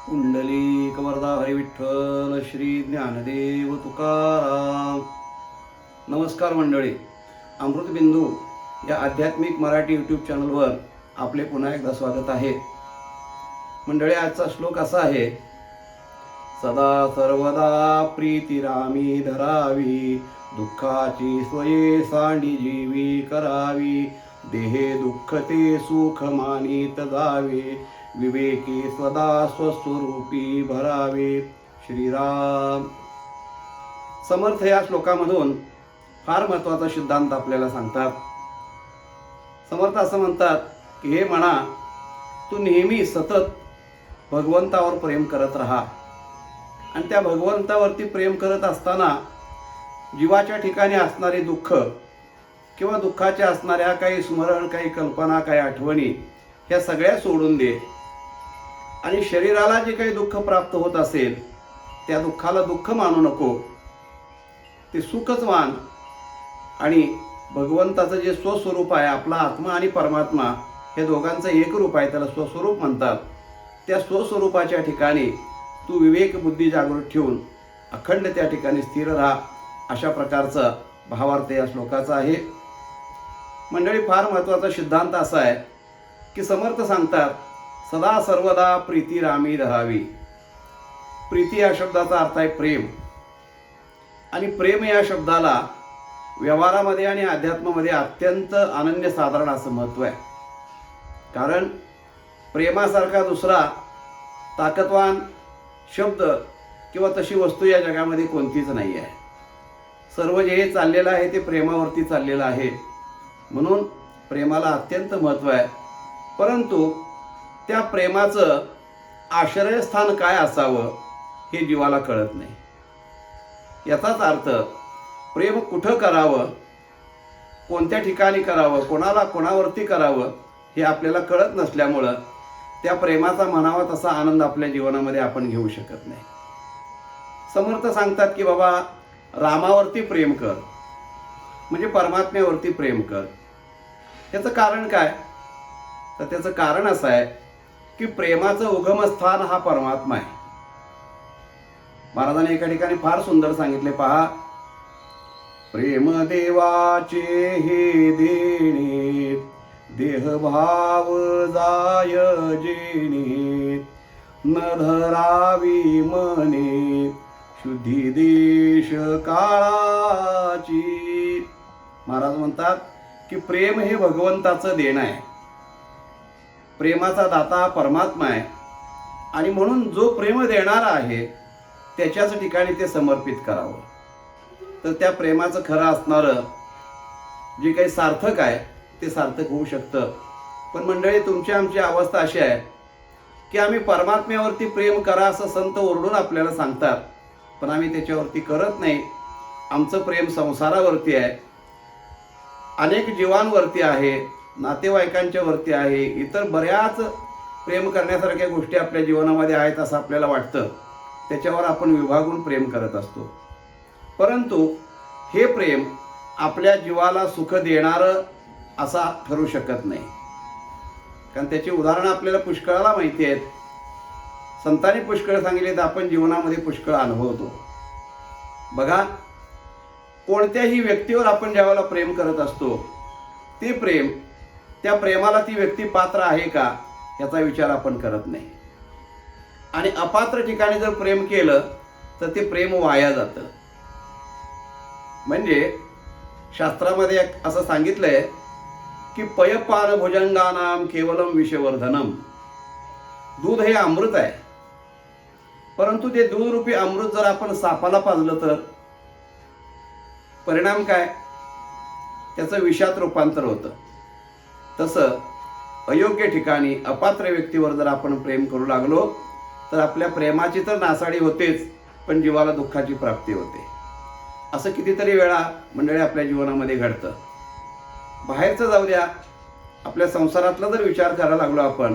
कुंडलिक वरदा हरी विठ्ठल श्री ज्ञानदेव तुकाराम. नमस्कार मंडळी, अमृतबिंदू या आध्यात्मिक मराठी यूट्यूब चॅनलवर आपले पुन्हा एकदा स्वागत आहे. मंडळी, आजचा श्लोक असा आहे: सदा सर्वदा प्रीती रामी धरावी, दुःखाची स्वये सांडी जीवी करावी, देहे दुःख ते सुख मानित जावे, विवेकी सदा स्वस्वरूपी भरावे. श्रीराम. समर्थ या श्लोकामधून फार महत्त्वाचा सिद्धांत आपल्याला सांगतात. समर्थ असं म्हणतात की हे म्हणा, तू नेहमी सतत भगवंतावर प्रेम करत राहा. आणि त्या भगवंतावरती प्रेम करत असताना जीवाच्या ठिकाणी असणारे दुःख किंवा दुःखाच्या असणाऱ्या काही स्मरण, काही कल्पना, काही आठवणी ह्या सगळ्या सोडून दे. आणि शरीराला जे काही दुःख प्राप्त होत असेल त्या दुःखाला दुःख मानू नको, ते सुखच मान. आणि भगवंताचं जे स्वस्वरूप आहे, आपला आत्मा आणि परमात्मा हे दोघांचं एक रूप आहे, त्याला स्वस्वरूप म्हणतात. त्या स्वस्वरूपाच्या ठिकाणी तू विवेक बुद्धी जागृत ठेवून अखंड त्या ठिकाणी स्थिर राहा. अशा प्रकारचा भावार्थ या श्लोकाचा आहे. मंडळी, फार महत्त्वाचा सिद्धांत असा आहे की समर्थ सांगतात सदा सर्वदा प्रीती रामी धरावी. प्रीती या शब्दाचा अर्थ आहे प्रेम. आणि प्रेम या शब्दाला व्यवहारामध्ये आणि अध्यात्मामध्ये अत्यंत अनन्य साधारण असं महत्त्व आहे. कारण प्रेमासारखा दुसरा ताकदवान शब्द किंवा तशी वस्तू या जगामध्ये कोणतीच नाही आहे. सर्व जे चाललेलं आहे ते प्रेमावरती चाललेलं आहे. म्हणून प्रेमाला अत्यंत महत्त्व आहे. परंतु त्या प्रेमाचं आश्रयस्थान काय असावं हे जीवाला कळत नाही. याचाच अर्थ प्रेम कुठं करावं, कोणत्या ठिकाणी करावं, कोणाला कोणावरती करावं हे आपल्याला कळत नसल्यामुळं त्या प्रेमाचा म्हणावा तसा आनंद आपल्या जीवनामध्ये आपण घेऊ शकत नाही. समर्थ सांगतात की बाबा रामावरती प्रेम कर, म्हणजे परमात्म्यावरती प्रेम कर. याचं कारण काय? तर त्याचं कारण असं आहे की प्रेमाचं उगमस्थान हा परमात्मा आहे. महाराजांनी एका ठिकाणी फार सुंदर सांगितले, पहा, प्रेम देवाचे हे देणे, देहभाव जाय जेणे, न धरावी मने शुद्धी देश काळाची. महाराज म्हणतात की प्रेम हे भगवंताचं देणं आहे. प्रेमाचा दाता परमात्मा आहे. आणि म्हणून जो प्रेम देणारा आहे त्याच्याच ठिकाणी ते समर्पित करावं. तर त्या प्रेमाचं खरं असणारं जे काही सार्थक आहे ते सार्थक होऊ शकतं. पण मंडळी, तुमची आमची अवस्था अशी आहे की आम्ही परमात्म्यावरती प्रेम करा असं संत ओरडून आपल्याला सांगतात, पण आम्ही त्याच्यावरती करत नाही. आमचं प्रेम संसारावरती आहे, अनेक जीवांवरती आहे, नातेवाईकांच्या वरती आहे, इतर बऱ्याच प्रेम करण्यासारख्या गोष्टी आपल्या जीवनामध्ये आहेत असं आपल्याला वाटतं. त्याच्यावर आपण विभागून प्रेम करत असतो. परंतु हे प्रेम आपल्या जीवाला सुख देणारं असा ठरू शकत नाही. कारण त्याची उदाहरणं आपल्याला पुष्कळाला माहिती आहेत. संतांनी पुष्कळ सांगितले तर आपण जीवनामध्ये पुष्कळ अनुभवतो. बघा, कोणत्याही व्यक्तीवर आपण ज्यावेळेला प्रेम करत असतो ते प्रेम, त्या प्रेमाला ती व्यक्ती पात्र आहे का याचा विचार आपण करत नाही. आणि अपात्र ठिकाणी जर प्रेम केलं तर ते प्रेम वाया जातं. म्हणजे शास्त्रामध्ये असं सांगितलंय की पयपान भुजंगानाम केवलम विषवर्धनम. दूध हे अमृत आहे, परंतु ते दूधरूपी अमृत जर आपण सापाला पाजलं तर परिणाम काय? त्याचं विषात रूपांतर होतं. तसं अयोग्य ठिकाणी अपात्र व्यक्तीवर जर आपण प्रेम करू लागलो तर आपल्या प्रेमाची तर नासाडी होतेच, पण जीवाला दुःखाची प्राप्ती होते. असं कितीतरी वेळा मंडळी आपल्या जीवनामध्ये घडतं. बाहेरचं जाऊ द्या, आपल्या संसारातला जर विचार करायला लागलो आपण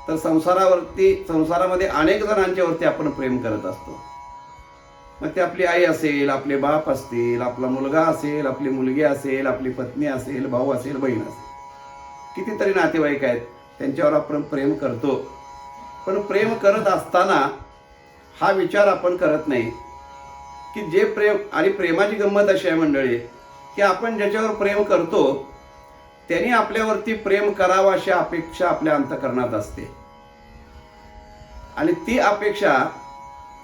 तर संसारामध्ये अनेक जणांच्यावरती आपण प्रेम करत असतो. मग ते आपली आई असेल, आपले बाप असतील, आपला मुलगा असेल, आपली मुलगी असेल, आपली पत्नी असेल, भाऊ असेल, बहीण असेल, कितीतरी नातेवाईक आहेत त्यांच्यावर आपण प्रेम करतो. पण प्रेम करत असताना हा विचार आपण करत नाही की जे प्रेम, आणि प्रेमाची गंमत अशी आहे मंडळी की आपण ज्याच्यावर प्रेम करतो त्यांनी आपल्यावरती प्रेम करावं अशी अपेक्षा आपल्या अंतःकरणात असते, आणि ती अपेक्षा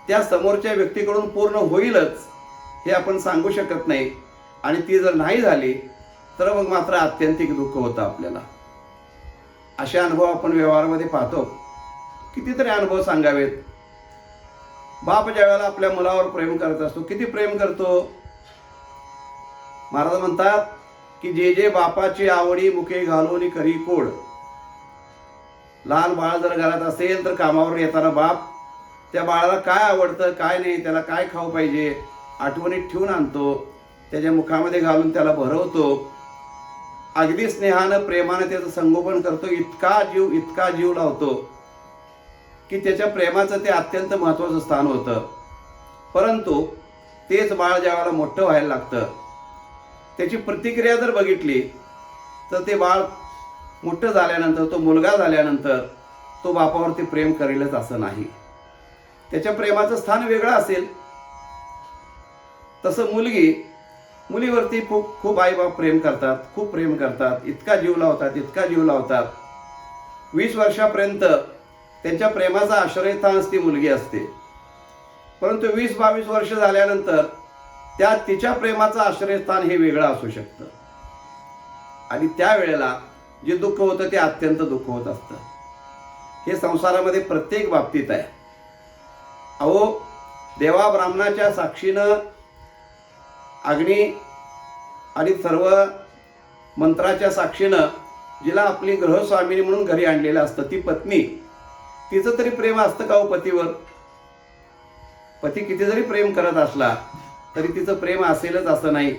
त्या समोरच्या व्यक्तीकडून पूर्ण होईलच हे आपण सांगू शकत नाही, आणि ती जर नाही झाली तर मग मात्र आत्यंतिक दुःख होतं आपल्याला. असे अनुभव आपण व्यवहारामध्ये पाहतो. कितीतरी अनुभव सांगावेत. बाप ज्या वेळेला आपल्या मुलावर प्रेम करत असतो, किती प्रेम करतो. महाराज म्हणतात की जे जे बापाची आवडी मुखे घालून करी कोड. लहान बाळ जर घरात असेल तर कामावर येताना बाप त्या बाळाला काय आवडतं काय नाही, त्याला काय खाऊ पाहिजे आठवणीत ठेवून आणतो, त्याच्या मुखामध्ये घालून त्याला भरवतो, अगदी स्नेहानं प्रेमानं त्याचं संगोपन करतो, इतका जीव लावतो की त्याच्या प्रेमाचं ते अत्यंत महत्त्वाचं स्थान होतं. परंतु तेच बाळ ज्यावेळेला मोठं व्हायला लागतं, त्याची प्रतिक्रिया जर बघितली तर ते बाळ मोठं झाल्यानंतर, तो मुलगा झाल्यानंतर तो बापावरती प्रेम करेलच असं नाही. त्याच्या प्रेमाचं स्थान वेगळं असेल. तसं मुलीवरती खूप आईबाप प्रेम करतात, खूप प्रेम करतात, इतका जीव लावतात. 20 वर्षापर्यंत त्यांच्या प्रेमाचं आश्रयस्थानच ती मुलगी असते. परंतु 20-22 वर्ष झाल्यानंतर तिच्या प्रेमाचं आश्रयस्थान हे वेगळं असू शकतं, आणि त्यावेळेला जे दुःख होतं ते अत्यंत दुःख होत असतं. हे संसारामध्ये प्रत्येक बाबतीत आहे. अहो, देवा ब्राह्मणाच्या साक्षीनं अग्नी आणि सर्व मंत्राच्या साक्षीनं जिला आपली गृहस्वामिनी म्हणून घरी आणलेलं असतं, ती पत्नी, तिचं तरी प्रेम असतं का हो पतीवर? पती किती जरी प्रेम करत असला तरी तिचं प्रेम असेलच असं नाही.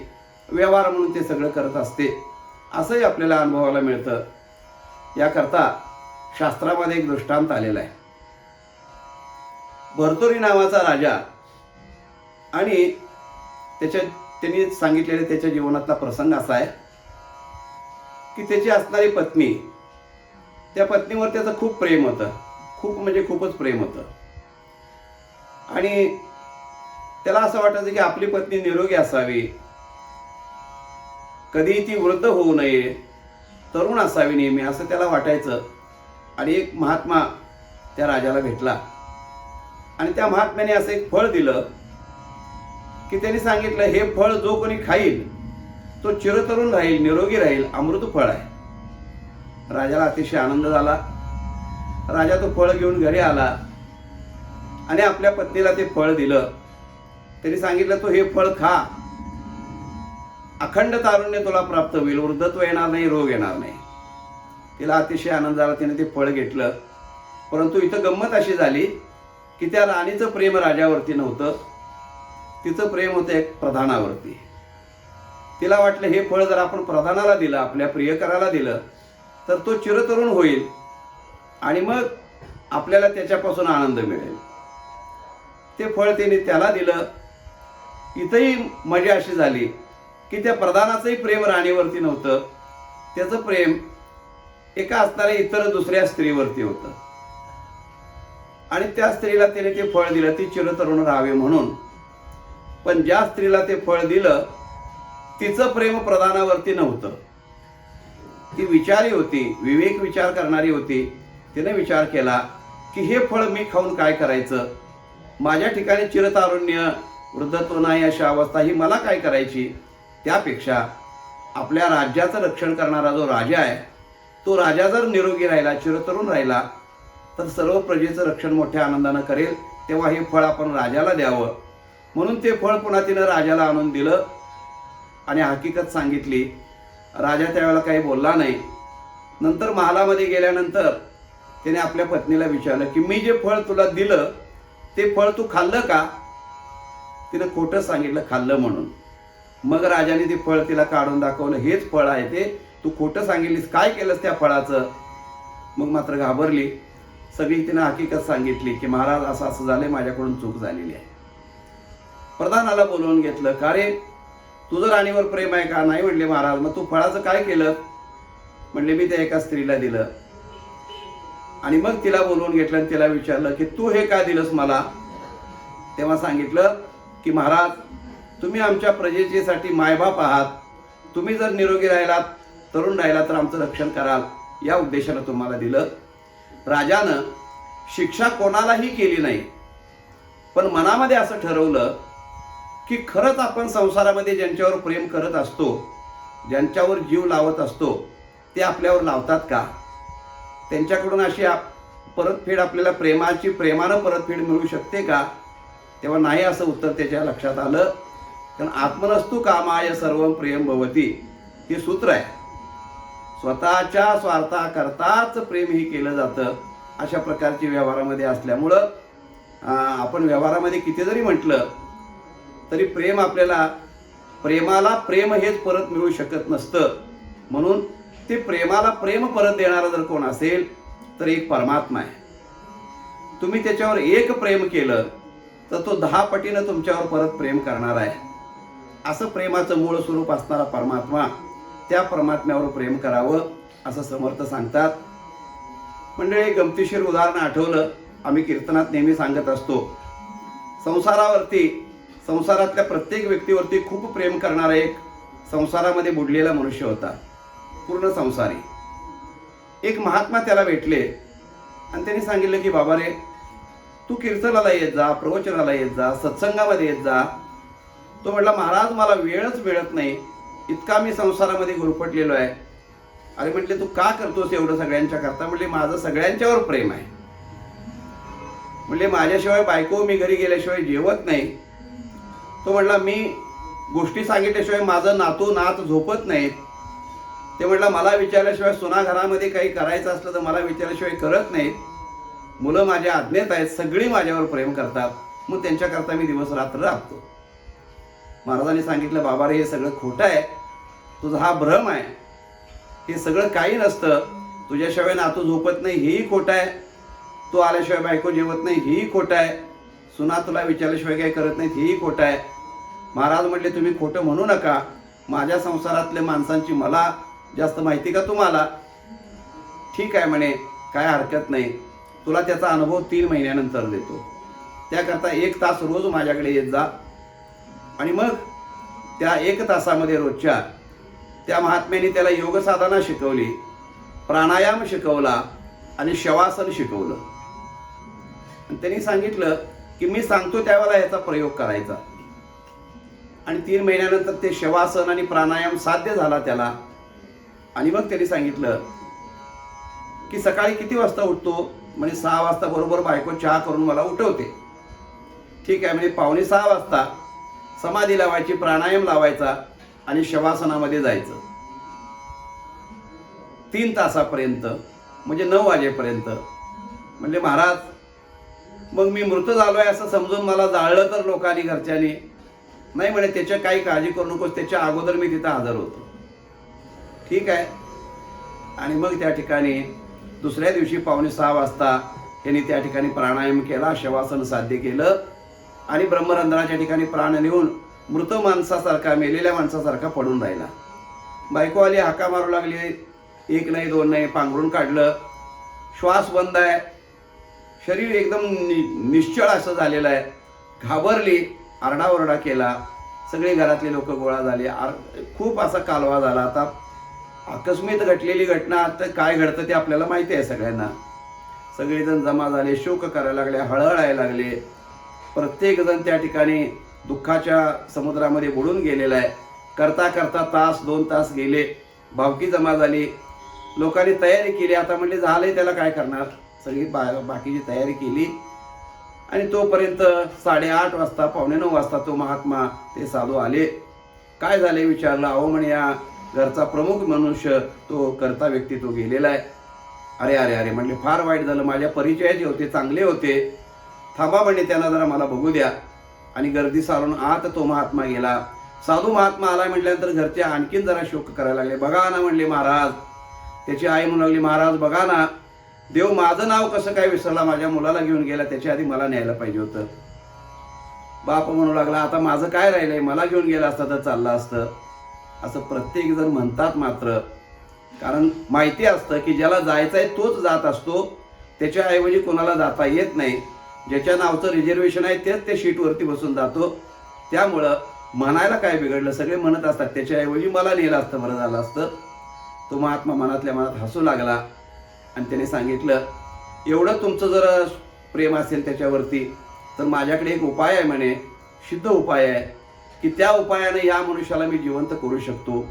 व्यवहार म्हणून ते सगळं करत असते, असंही आपल्याला अनुभवायला मिळतं. याकरता शास्त्रामध्ये एक दृष्टांत आलेला आहे. भर्तृहरी नावाचा राजा, आणि त्यांनी सांगितलेले त्याच्या जीवनातला प्रसंग असा आहे की त्याची असणारी पत्नी, त्या पत्नीवर त्याचं खूप प्रेम होतं, खूप म्हणजे खूपच प्रेम होतं. आणि त्याला असं वाटायचं की आपली पत्नी निरोगी असावी, कधी ती वृद्ध होऊ नये, तरुण असावी नेहमी, असं त्याला वाटायचं. आणि एक महात्मा त्या राजाला भेटला, आणि त्या महात्म्याने असं एक फळ दिलं की त्यांनी सांगितलं, हे फळ जो कोणी खाईल तो चिरतरुण राहील, निरोगी राहील, अमृत फळ आहे. राजाला अतिशय आनंद झाला. राजा तो फळ घेऊन घरी आला आणि आपल्या पत्नीला ते फळ दिलं. त्यांनी सांगितलं, तू हे फळ खा, अखंड तारुण्य तुला प्राप्त होईल, वृद्धत्व येणार नाही, रोग येणार नाही. तिला अतिशय आनंद झाला, तिने ते फळ घेतलं. परंतु इथं गंमत अशी झाली की त्या राणीचं प्रेम राजावरती नव्हतं, तिचं प्रेम होतं एक प्रधानावरती. तिला वाटलं, हे फळ जर आपण प्रधानाला दिलं, आपल्या प्रियकराला दिलं तर तो चिरतरुण होईल आणि मग आपल्याला त्याच्यापासून आनंद मिळेल. ते फळ त्याने त्याला दिलं. इथंही मजा अशी झाली की त्या प्रधानाचंही प्रेम राणीवरती नव्हतं, त्याचं प्रेम एका असणाऱ्या इतर दुसऱ्या स्त्रीवरती होतं. आणि त्या स्त्रीला त्याने ते फळ दिलं, ती चिरतरुण राहावे म्हणून. पण ज्या स्त्रीला ते फळ दिलं तिचं प्रेम प्रधानावरती नव्हतं. ती विचारी होती, विवेक विचार करणारी होती. तिने विचार केला की हे फळ मी खाऊन काय करायचं, माझ्या ठिकाणी चिरतारुण्य, वृद्धत्व नाही अशी अवस्था ही मला काय करायची. त्यापेक्षा आपल्या राज्याचं रक्षण करणारा जो राजा आहे, तो राजा जर निरोगी राहिला, चिरतरुण राहिला तर सर्व प्रजेचं रक्षण मोठ्या आनंदानं करेल. तेव्हा हे फळ आपण राजाला द्यावं. म्हणून ते फळ पुन्हा तिनं राजाला आणून दिलं आणि हकीकत सांगितली. राजा त्यावेळेला काही बोलला नाही. नंतर महालामध्ये गेल्यानंतर त्याने आपल्या पत्नीला विचारलं की मी जे फळ तुला दिलं ते फळ तू खाल्लं का? तिनं खोटं सांगितलं, खाल्लं म्हणून. मग राजाने ते फळ तिला काढून दाखवलं, हेच फळ आहे ते, तू खोटं सांगितलीस, काय केलंस त्या फळाचं? मग मात्र घाबरली. सगळी तिनं हकीकत सांगितली की महाराज असं असं झालंय, माझ्याकडून चूक झालेली आहे. प्रधानाला बोलवून घेतलं, का रे तुझं राणीवर प्रेम आहे का? नाही म्हणले महाराज. मग तू फळाचं काय केलं? म्हणले मी त्या एका स्त्रीला दिलं आणि मग तिला बोलवून घेतलं आणि तिला विचारलं की तू हे का दिलंस मला. तेव्हा सांगितलं की महाराज, तुम्ही आमच्या प्रजेसाठी मायबाप आहात, तुम्ही जर निरोगी राहिलात, तरुण राहिला तर आमचं रक्षण कराल, या उद्देशानं तुम्हाला दिलं. राजानं शिक्षा कोणालाही केली नाही, पण मनामध्ये असं ठरवलं की खरंच आपण संसारामध्ये ज्यांच्यावर प्रेम करत असतो, ज्यांच्यावर जीव लावत असतो, ते आपल्यावर लावतात का, त्यांच्याकडून अशी परतफेड आपल्याला प्रेमानं परतफेड मिळू शकते का. तेव्हा नाही असं उत्तर त्याच्या लक्षात आलं. कारण आत्मनस्तु कामाय सर्व प्रेम भवती हे सूत्र आहे. स्वतःच्या स्वार्थाकरताच प्रेम ही केलं जातं. अशा प्रकारची व्यवहारामध्ये असल्यामुळं आपण व्यवहारामध्ये किती जरी म्हटलं तरी प्रेमाला प्रेम हेच परत मिळू शकत नसतं. म्हणून ते प्रेमाला प्रेम परत देणारा जर कोण असेल तर एक परमात्मा आहे. तुम्ही त्याच्यावर एक प्रेम केलं तर तो 10 पटीनं तुमच्यावर परत प्रेम करणार आहे. असं प्रेमाचं मूळ स्वरूप असणारा परमात्मा, त्या परमात्म्यावर प्रेम करावं असं समर्थ सांगतात. म्हणजे गमतीशीर उदाहरण आठवलं, आम्ही कीर्तनात नेहमी सांगत असतो. संसारातल्या प्रत्येक व्यक्तीवरती खूप प्रेम करणारा एक संसारामध्ये बुडलेला मनुष्य होता, पूर्ण संसारी. एक महात्मा त्याला भेटले आणि त्यांनी सांगितलं की बाबा रे, तू कीर्तनाला येत जा, प्रवचनाला येत जा, सत्संगामध्ये येत जा. तो म्हटला, महाराज मला वेळच मिळत नाही, इतका मी संसारामध्ये गुरफटलेलो आहे. अरे म्हटले, तू का करतोस एवढं सगळ्यांच्या करता. म्हटले, माझं सगळ्यांच्यावर प्रेम आहे. म्हटले, माझ्याशिवाय बायको मी घरी गेल्याशिवाय जेवत नाही. तो म्हटला, मी गोष्टी सांगितल्याशिवाय माझं नात झोपत नाहीत. ते म्हटलं, मला विचारल्याशिवाय सुना घरामध्ये काही करायचं असलं तर मला विचारल्याशिवाय करत नाहीत. मुलं माझ्या आज्ञेत आहेत, सगळी माझ्यावर प्रेम करतात, मग त्यांच्याकरता मी दिवस रात्र राबतो. महाराजांनी सांगितलं, बाबा रे, हे सगळं खोटं आहे, तुझा हा भ्रम आहे, हे सगळं काही नसतं. तुझ्याशिवाय नातू झोपत नाही हेही खोटं आहे, तू आल्याशिवाय बायको जेवत नाही हेही खोटं आहे, सुना तुला विचारल्याशिवाय काही करत नाहीत हेही खोटं आहे. महाराज म्हटले, तुम्ही खोटं म्हणू नका, माझ्या संसारातल्या माणसांची मला जास्त माहिती का तुम्हाला. ठीक आहे म्हणे, काय हरकत नाही, तुला त्याचा अनुभव 3 महिन्यानंतर देतो. त्याकरता 1 तास रोज माझ्याकडे येत जा. आणि मग त्या 1 तासामध्ये रोजच्या त्या महात्म्याने त्याला योग साधना शिकवली, प्राणायाम शिकवला आणि शवासन शिकवलं. आणि त्यांनी सांगितलं की मी सांगतो त्यावेळेला याचा प्रयोग करायचा. आणि 3 महिन्यानंतर ते शवासन आणि प्राणायाम साध्य झाला त्याला. आणि मग त्यांनी सांगितलं की सकाळी किती वाजता उठतो. म्हणजे 6 वाजता बरोबर बायको चहा करून मला उठवते. ठीक आहे, म्हणजे 5:45 वाजता समाधी लावायची, प्राणायाम लावायचा आणि शवासनामध्ये जायचं 3 तासापर्यंत, म्हणजे 9 वाजेपर्यंत. म्हणजे महाराज, मग मी मृत झालोय असं समजून मला जाळलं तर लोकांनी, घरच्यांनी. नाही म्हणे, त्याच्या काही काळजी करू नकोस, त्याच्या अगोदर मी तिथं हजर होतो. ठीक आहे. आणि मग त्या ठिकाणी दुसऱ्या दिवशी 5:45 वाजता त्यांनी त्या ठिकाणी प्राणायाम केला, शवासन साध्य केलं आणि ब्रह्मरंध्राच्या ठिकाणी प्राण नेऊन मृत माणसासारखा, मेलेल्या माणसासारखा पडून राहिला. बायको आली, हाका मारू लागली, 1 नाही 2 नाही, पांघरून काढलं, श्वास बंद आहे, शरीर एकदम निश्चळ असं झालेलं आहे. घाबरली, आरडाओरडा केला, सगळे घरातले लोक गोळा झाले. खूप असा कालवा झाला. आता अकस्मात घडलेली घटना, आता काय घडतं ते आपल्याला माहिती आहे सगळ्यांना. सगळेजण जमा झाले, शोक करायला लागले, हळहळायला लागले. प्रत्येकजण त्या ठिकाणी दुःखाच्या समुद्रामध्ये बुडून गेलेला आहे. करता करता 1-2 तास गेले, भावकी जमा झाली, लोकांनी तयारी केली. आता म्हणजे झालंय, त्याला काय करणार, सगळी बाकीची तयारी केली. आणि तोपर्यंत 8:30 वाजता, 8:45 वाजता तो महात्मा, ते साधू आले. काय झाले विचारलं. अहो म्हणे, या घरचा प्रमुख मनुष्य, तो करता व्यक्ती तो गेलेला आहे. अरे अरे अरे म्हणले, फार वाईट झालं, माझ्या परिचयाचे होते, चांगले होते, थांबा म्हणे, त्यांना जरा मला बघू द्या. आणि गर्दी सारून आत तो महात्मा गेला. साधू महात्मा आला म्हटल्यानंतर घरचे आणखीन जरा शोक करायला लागले. बघा ना म्हणले महाराज. त्याची आई म्हणू लागली, महाराज बघा ना, देव माझं नाव कसं काय विसरला, माझ्या मुलाला घेऊन गेला, त्याच्या आधी मला न्यायला पाहिजे होतं. बाप म्हणू लागला, आता माझं काय राहिलंय, मला घेऊन गेला असता तर चाललं असतं. असं प्रत्येक जण म्हणतात, मात्र कारण माहिती असतं की ज्याला जायचं आहे तोच जात असतो. त्याच्याऐवजी कोणाला जाता येत नाही. ज्याच्या नावचं रिझर्वेशन आहे तेच त्या शीटवरती बसून जातो. त्यामुळं म्हणायला काय बिघडलं, सगळे म्हणत असतात त्याच्याऐवजी मला नेलं असतं बरं झालं असतं. तो महात्मा मनातल्या मनात हसू लागला आणि त्याने सांगितलं, एवढं तुमचं जर प्रेम असेल त्याच्यावरती तर माझ्याकडे एक उपाय आहे म्हणे, सिद्ध उपाय आहे की त्या उपायाने या मनुष्याला मी जिवंत करू शकतो.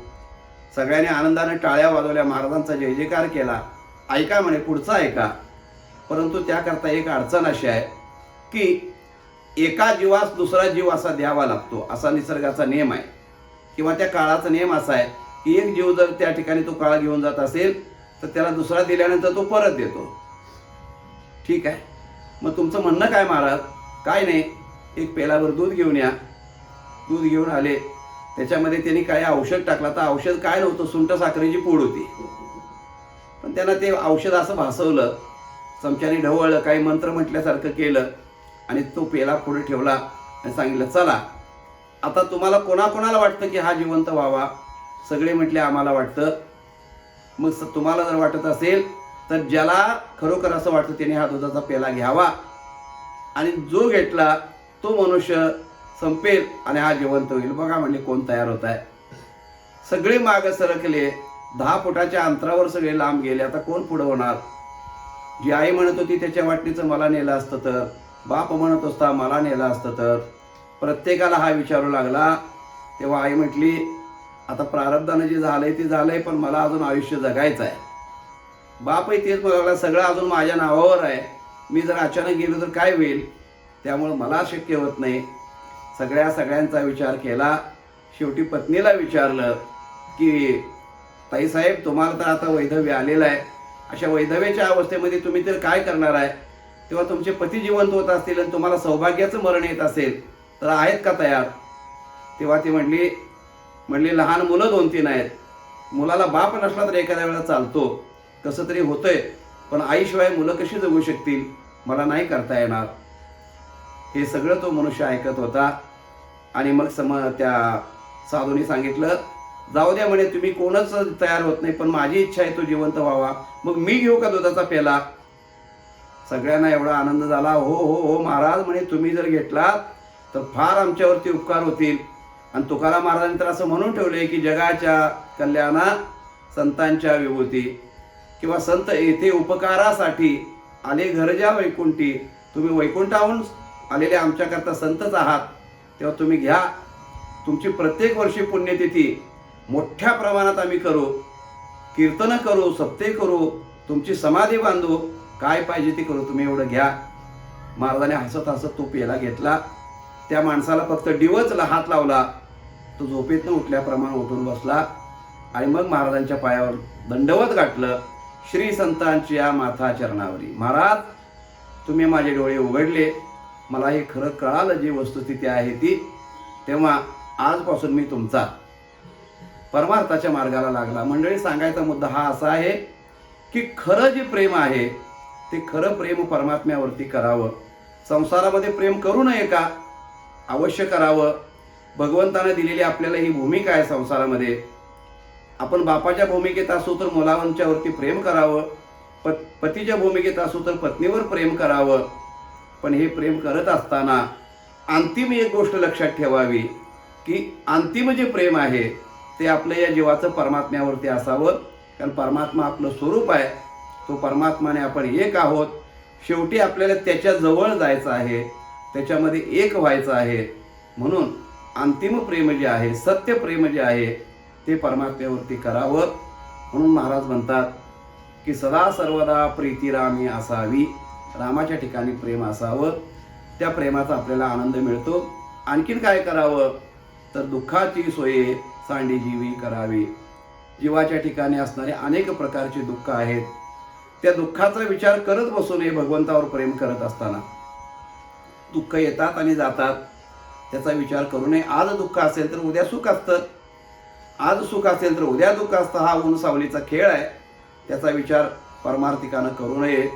सगळ्यांनी आनंदाने टाळ्या वाजवल्या, महाराजांचा जय जयकार केला. ऐका म्हणे, पुढचं ऐका. परंतु त्याकरता एक अडचण अशी आहे की एका जीवास दुसरा जीव असा द्यावा लागतो, असा निसर्गाचा नियम आहे. किंवा त्या काळाचा नियम असा आहे की एक जीव जर त्या ठिकाणी तो काळ घेऊन जात असेल तर त्याला दुसरा दिल्यानंतर तो परत देतो. ठीक आहे, मग तुमचं म्हणणं काय महाराज? काय नाही, एक पेलावर दूध घेऊन या. दूध घेऊन आले, त्याच्यामध्ये त्यांनी काही औषध टाकला. तर औषध काय नव्हतं, सुंठ साखरेची पूड होती. पण त्यांना ते औषध असं भासवलं, चमच्याने ढवळलं, काही मंत्र म्हटल्यासारखं केलं आणि तो पेला पुढे ठेवला आणि सांगितलं, चला आता तुम्हाला कोणाकोणाला वाटतं की हा जिवंत व्हावा? सगळे म्हटले, आम्हाला वाटतं. मग तुम्हाला जर वाटत असेल तर ज्याला खरोखर असं वाटतं त्याने हा दुधाचा पेला घ्यावा आणि जो घेतला तो मनुष्य संपेल आणि हा जिवंत होईल. बघा म्हणले कोण तयार होत आहे. सगळे मागं सरकले, 10 फुटाच्या अंतरावर सगळे लांब गेले. आता कोण पुढं होणार? जी आई म्हणत होती त्याच्या वाटणीचं मला नेलं असतं तर, बाप म्हणत असता मला नेलं असतं तर, प्रत्येकाला हा विचारू लागला. तेव्हा आई म्हटली, आता प्रारब्धानं जे झालंय ते झालंय, पण मला अजून आयुष्य जगायचं आहे. बापही तेच म्हणाला, सगळं अजून माझ्या नावावर आहे, मी जर अचानक गेलो तर काय होईल? त्यामुळं मला शक्य होत नाही. सगळ्यांचा विचार केला. शेवटी पत्नीला विचारलं की ताईसाहेब, तुम्हाला तर आता वैधव्य आलेलं आहे, अशा वैधव्याच्या अवस्थेमध्ये तुम्ही तर काय करणार आहे? तेव्हा तुमचे पती जिवंत होत असतील आणि तुम्हाला सौभाग्याचं मरण येत असेल तर आहेत का तयार? तेव्हा ती म्हणली लहान मुलं 2-3 आहेत. मुलाला बाप नसला तर एखाद्या वेळेला चालतो, कसं तरी होतंय, पण आईशिवाय मुलं कशी जगू शकतील? मला नाही करता येणार. हे सगळं तो मनुष्य ऐकत होता. आणि मग त्या साधूने सांगितलं, जाऊ द्या म्हणे, तुम्ही कोणच तयार होत नाही, पण माझी इच्छा आहे तो जिवंत व्हावा, मग मी घेऊ का दुधाचा पेला? सगळ्यांना एवढा आनंद झाला. हो हो हो महाराज म्हणे, तुम्ही जर घेतलात तर फार आमच्यावरती उपकार होतील. आणि तुकाराम महाराजांनी तर असं म्हणून ठेवले की जगाच्या कल्याणा संतांच्या विभूती, किंवा संत येथे उपकारासाठी आले घरजा वैकुंठी. तुम्ही वैकुंठाहून आलेले आमच्याकरता संतच आहात, तेव्हा तुम्ही घ्या. तुमची प्रत्येक वर्षी पुण्यतिथी मोठ्या प्रमाणात आम्ही करू, कीर्तन करू, सप्ते करू, तुमची समाधी बांधू, काय पाहिजे ते करू, तुम्ही एवढं घ्या. महाराजाने हसत हसत तो पेला घेतला. त्या माणसाला फक्त डिवचला, हात लावला, तो झोपेतनं उठल्याप्रमाणे उठून बसला आणि मग महाराजांच्या पायावर दंडवत गाठलं. श्री संतांच्या माथा चरणावरी. महाराज, तुम्ही माझे डोळे उघडले, मला हे खरं कळालं जी वस्तुस्थिती आहे ती. तेव्हा आजपासून मी तुमचा परमार्थाच्या मार्गाला लागला. मंडळी, सांगायचा मुद्दा हा असा आहे की खरं जे प्रेम आहे ते खरं प्रेम परमात्म्यावरती करावं. संसारामध्ये प्रेम करू नये का? अवश्य करावं. भगवंताने दिलेली आपल्याला ही भूमिका आहे संसारामध्ये. आपण बापाच्या भूमिकेत असू तर मुलांच्यावरती प्रेम करावं, पतीच्या भूमिकेत असू तर पत्नीवर प्रेम करावं. पण हे प्रेम करत असताना अंतिम एक गोष्ट लक्षात ठेवावी की अंतिम जे प्रेम आहे ते आपलं या जीवाचं परमात्म्यावरती असावं. कारण परमात्मा आपलं स्वरूप आहे, तो परमात्माने आपण एक आहोत. शेवटी आपल्याला त्याच्या जवळ जायचं आहे, त्याच्यामध्ये एक व्हायचं आहे. म्हणून अंतिम प्रेम जे आहे, सत्य प्रेम जे आहे ते परमात्म्यावरती करावं. म्हणून महाराज म्हणतात की सदा सर्वदा प्रीती रामी असावी. रामाच्या ठिकाणी प्रेम असावं, त्या प्रेमाचा आपल्याला आनंद मिळतो. आणखीन काय करावं तर दुःखाची सोय सांडी जीवी करावी. जीवाच्या ठिकाणी असणारे अनेक प्रकारचे दुःख आहेत, त्या दुःखाचा विचार करत बसू नये. भगवंतावर प्रेम करत असताना दुःख येतात आणि जातात, त्याचा विचार करू नये. आज दुःख असेल तर उद्या सुख असतं, आज सुख असेल तर उद्या दुःख असतं. हा ऊन सावलीचा खेळ आहे, त्याचा विचार परमार्थिकानं करू नये,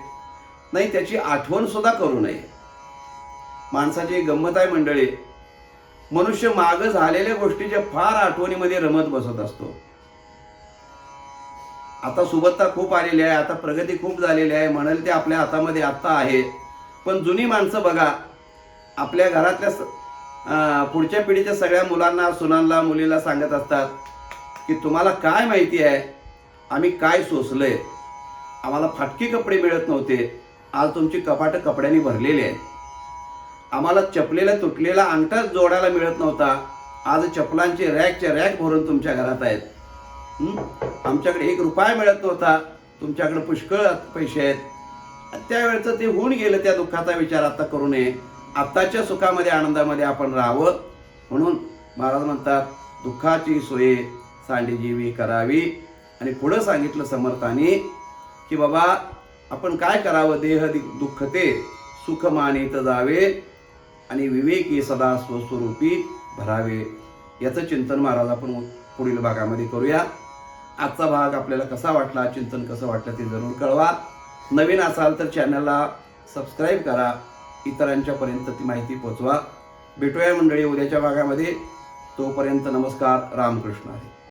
नाही त्याची आठवण सुद्धा करू नये. माणसाची एक गंमत आहे मंडळी, मनुष्य मागं झालेल्या गोष्टीच्या फार आठवणीमध्ये रमत बसत असतो. आता सुबत्ता खूप आलेली आहे, आता प्रगती खूप झालेली आहे, म्हणाल ते आपल्या हातामध्ये आत्ता आहे. पण जुनी माणसं बघा, आपल्या घरातल्या पुढच्या पिढीच्या सगळ्या मुलांना, सुनांना, मुलीला सांगत असतात की तुम्हाला काय माहिती आहे आम्ही काय सोसलंय. आम्हाला फाटकी कपडे मिळत नव्हते, आज तुमची कपाटं कपड्यांनी भरलेली आहेत. आम्हाला चपलेला तुटलेला अंगठा जोडायला मिळत नव्हता, आज चपलांचे रॅकचे रॅक भरून तुमच्या घरात आहेत. आमच्याकडे 1 रुपया मिळत नव्हता, तुमच्याकडे पुष्कळ पैसे आहेत. त्यावेळेचं ते होऊन गेलं, त्या दुःखाचा विचार आता करू नये. आत्ताच्या सुखामध्ये, आनंदामध्ये आपण राहावं. म्हणून महाराज म्हणतात, दुःखाची सोय सांडेजीवी करावी. आणि पुढं सांगितलं समर्थांनी की बाबा आपण काय करावं, देह दुःखते सुख मानित जावे आणि विवेकी सदा स्वस्वरूपी भरावे. याचं चिंतन महाराज आपण पुढील भागामध्ये करूया. आजचा भाग आपल्याला कसा वाटला, चिंतन कसं वाटलं ते जरूर कळवा. नवीन असाल तर चॅनलला सबस्क्राईब करा, इतरांच्यापर्यंत ती माहिती पोचवा. भेटूया मंडळी उद्याच्या भागामध्ये. तोपर्यंत नमस्कार, रामकृष्ण हरी.